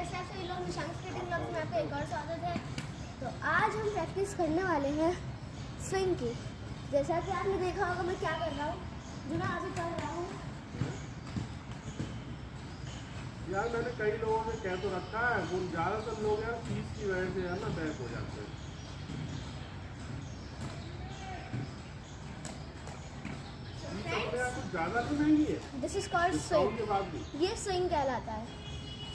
कैसे आप सभी लोग निशांक स्केटिंग ब्लॉग्स में आपका एक और स्वागत है। तो आज हम प्रैक्टिस करने वाले हैं स्विंग की। जैसा कि आपने देखा होगा मैं क्या कर रहा हूँ, जो मैं अभी कर रहा हूँ। यार मैंने कई लोगों से कह तो रखा है, वो ज़्यादातर लोग यार फीस की वजह से है ना बैक हो जाते हैं। कुछ ज़्यादा तो नहीं है। This is called swing. ये स्विंग कहलाता है।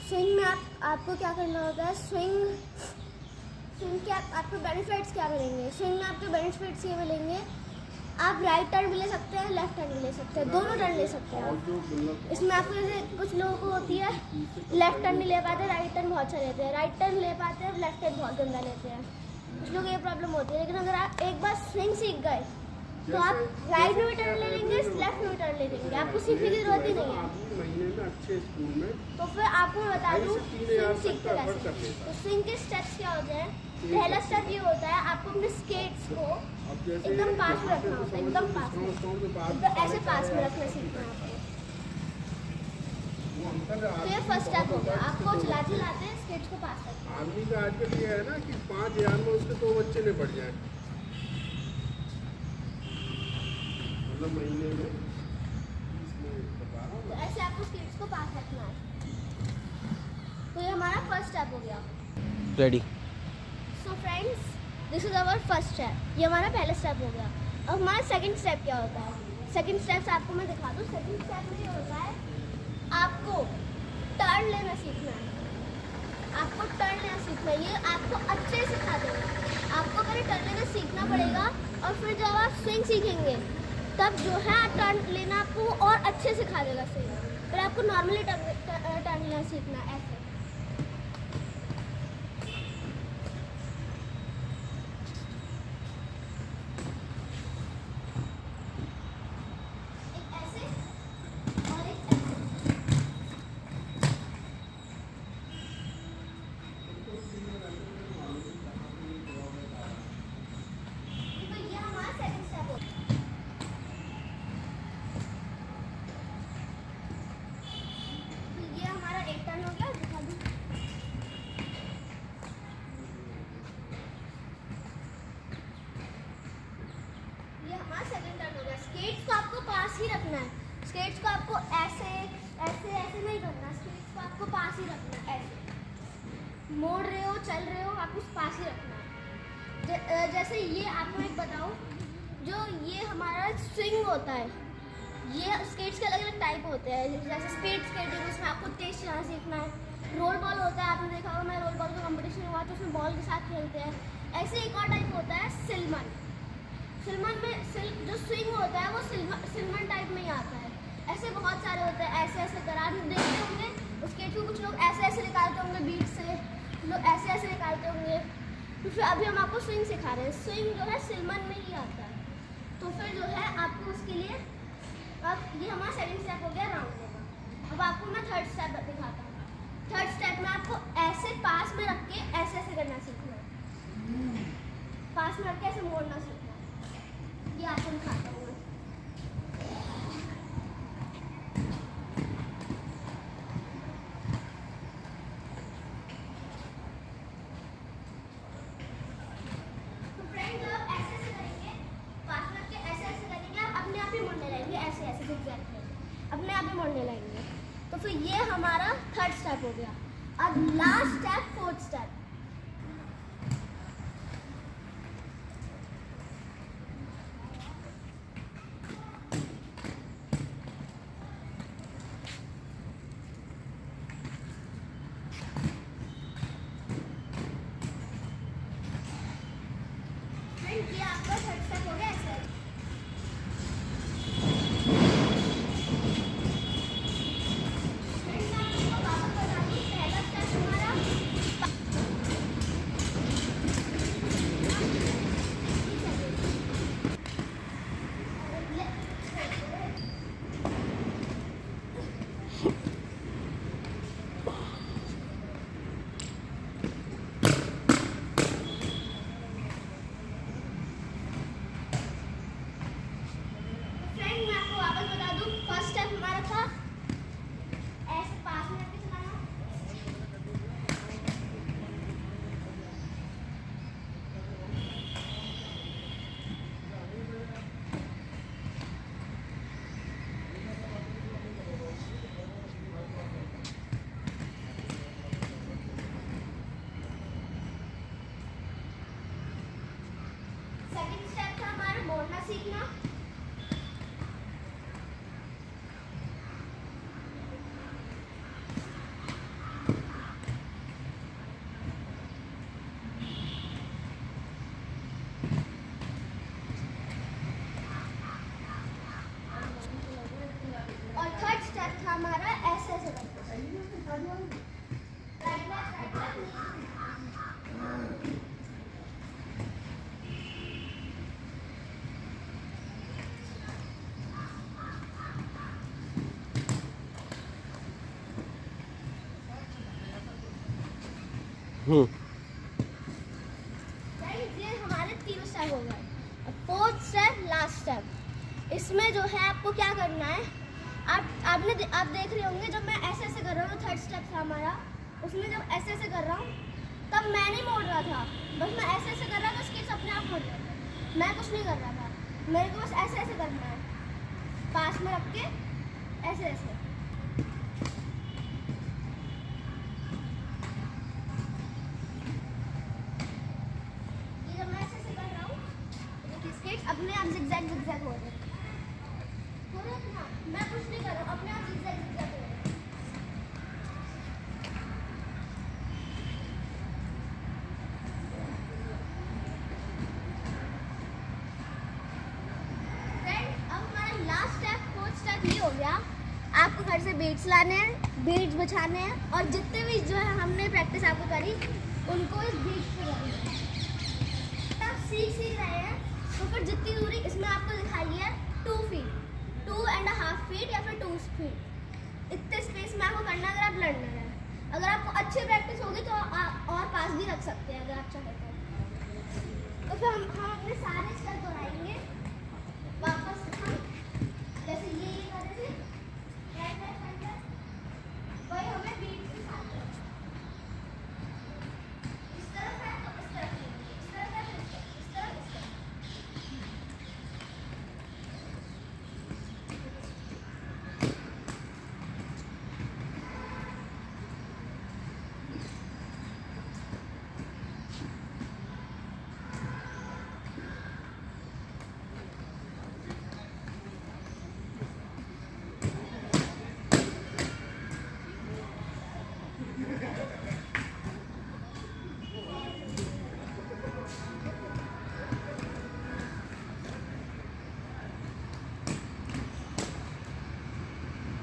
स्विंग में आपको क्या करना होता है, स्विंग के आपको बेनिफिट्स क्या मिलेंगे। स्विंग में आपको बेनिफिट्स ये मिलेंगे, आप राइट टर्न भी ले सकते हैं, लेफ्ट टर्न भी ले सकते हैं, दोनों टर्न ले सकते हैं आप। इसमें आपको जैसे कुछ लोगों को होती है लेफ्ट टर्न नहीं ले पाते, राइट टर्न बहुत अच्छा लेते हैं, राइट टर्न ले पाते हैं, लेफ्ट टर्न बहुत गंदा लेते हैं। कुछ लोग ये प्रॉब्लम होती है। लेकिन अगर आप एक बार स्विंग सीख गए तो आप राइट में भी टर्न ले लेंगे, लेफ्ट में भी टर्न ले लेंगे, आपको सीखने की जरूरत ही नहीं है। महीने में अच्छे स्कूल में तो फिर आपको मैं बता दूँ स्विंग सीखते कैसे। तो स्विंग के स्टेप्स क्या होते हैं। पहला स्टेप ये होता है, आपको अपने स्केट्स को एकदम पास में रखना होता है, एकदम पास में, एकदम ऐसे पास में रखना सीखना है आपको। तो ये फर्स्ट स्टेप हो गया, आपको चलाते चलाते स्केट्स को पास रखना। आर्मी का आजकल ये है ना कि 5,000 में उसके 2 बच्चे ने बढ़ जाए, मतलब महीने में। तो ऐसे आपको स्केट्स को पास रखना है। तो ये हमारा फर्स्ट स्टेप हो गया। Ready. So friends, this is our first step. ये हमारा पहला स्टेप हो गया। अब हमारा सेकंड स्टेप क्या होता है। सेकंड स्टेप आपको मैं दिखा दूँ। सेकंड स्टेप में ये होता है, आपको टर्न लेना सीखना है। आपको टर्न लेना सीखना है, ये आपको अच्छे से सिखा देगा। आपको पहले टर्न लेना सीखना पड़ेगा और फिर जब आप स्विंग सीखेंगे तब जो है टर्न लेना आपको और अच्छे से सिखा देगा स्विंग। फिर आपको नॉर्मली टर्न लेना सीखना है ऐसे। स्केट्स को आपको पास ही रखना है। स्केट्स को आपको ऐसे ऐसे ऐसे नहीं करना। स्केट्स को आपको पास ही रखना है। ऐसे मोड़ रहे हो, चल रहे हो, आपको पास ही रखना है। जैसे ये आपको एक बताऊं, जो ये हमारा स्विंग होता है, ये स्केट्स के अलग अलग टाइप होते हैं। जैसे स्पीड स्केटिंग, उसमें आपको तेज चलाना सीखना है। रोल बॉल होता है, आपने देखा होगा, मैं रोल बॉल का कंपटीशन हुआ तो उसमें बॉल के साथ खेलते हैं। ऐसे एक और टाइप होता है सिलमन। सिलमन में जो स्विंग होता है वो सिलमन टाइप में ही आता है। ऐसे बहुत सारे होते हैं। ऐसे ऐसे कर आप देखते होंगे उसके को कुछ लोग ऐसे ऐसे निकालते होंगे, बीट से लोग ऐसे ऐसे निकालते होंगे। तो फिर अभी हम आपको स्विंग सिखा रहे हैं। स्विंग जो है सिलमन में ही आता है। तो फिर जो है आपको उसके लिए, अब ये हमारा सेकंड स्टेप हो गया राउंड का। अब आपको मैं थर्ड स्टेप दिखाता हूँ। थर्ड स्टेप में आपको ऐसे पास में रख के ऐसे ऐसे करना सीखना है। पास में रख के ऐसे मोड़ना सीखना है। ये आपको दिखाता हूँ। तो फ्रेंड्स, आप ऐसे ऐसे करेंगे, पास में रख के ऐसे ऐसे करेंगे, आप अपने आप ही मुड़ने लगेंगे। ऐसे ऐसे एग्जैक्टली अपने आप ही मुड़ने लगेंगे। तो फिर ये हमारा थर्ड स्टेप हो गया। अब लास्ट स्टेप, फोर्थ स्टेप। ये आपका थर्ड स्टेप हो गया ऐसे। सीखना। और थर्ड स्टेप था हमारा ऐसे ऐसे करके। Right left. ये हमारे 3 स्टेप हो गए। अब फोर्थ स्टेप लास्ट स्टेप। इसमें जो है आपको क्या करना है, आप देख रहे होंगे जब मैं ऐसे ऐसे कर रहा हूँ, थर्ड स्टेप था हमारा, उसमें जब ऐसे ऐसे कर रहा हूँ तब मैं नहीं मोड़ रहा था, बस मैं ऐसे ऐसे कर रहा था, स्केट्स अपने आप मोड़ रहे थे, मैं कुछ नहीं कर रहा था। मेरे को बस ऐसे ऐसे करना है, पास में रख के ऐसे ऐसे। ये जब मैं ऐसे ऐसे कर रहा हूँ, देखिए स्केट्स अपने आप जिगजैग जिगजैग हो रहे हैं ना, मैं कुछ नहीं कर रहा हूँ, अपने आप जिगजैग जिगजैग हो रहे हैं। लास्ट स्टेप फोर्थ स्टेप ये हो गया, आपको घर से बीट्स लाने हैं, बीट्स बिछाने हैं, और जितने भी जो है हमने प्रैक्टिस आपको करी उनको इस बीट्स पे करनी है। आप सीख रहे हैं तो फिर जितनी दूरी इसमें आपको दिखाई है 2 फीट, 2.5 फीट या फिर 2 फीट, इतने स्पेस में आपको करना है अगर आप लड़ना है। अगर आपको अच्छी प्रैक्टिस होगी तो आप और पास भी रख सकते हैं अगर आप चाहें तो। फिर हम अपने सारे स्टेप दोहराएंगे।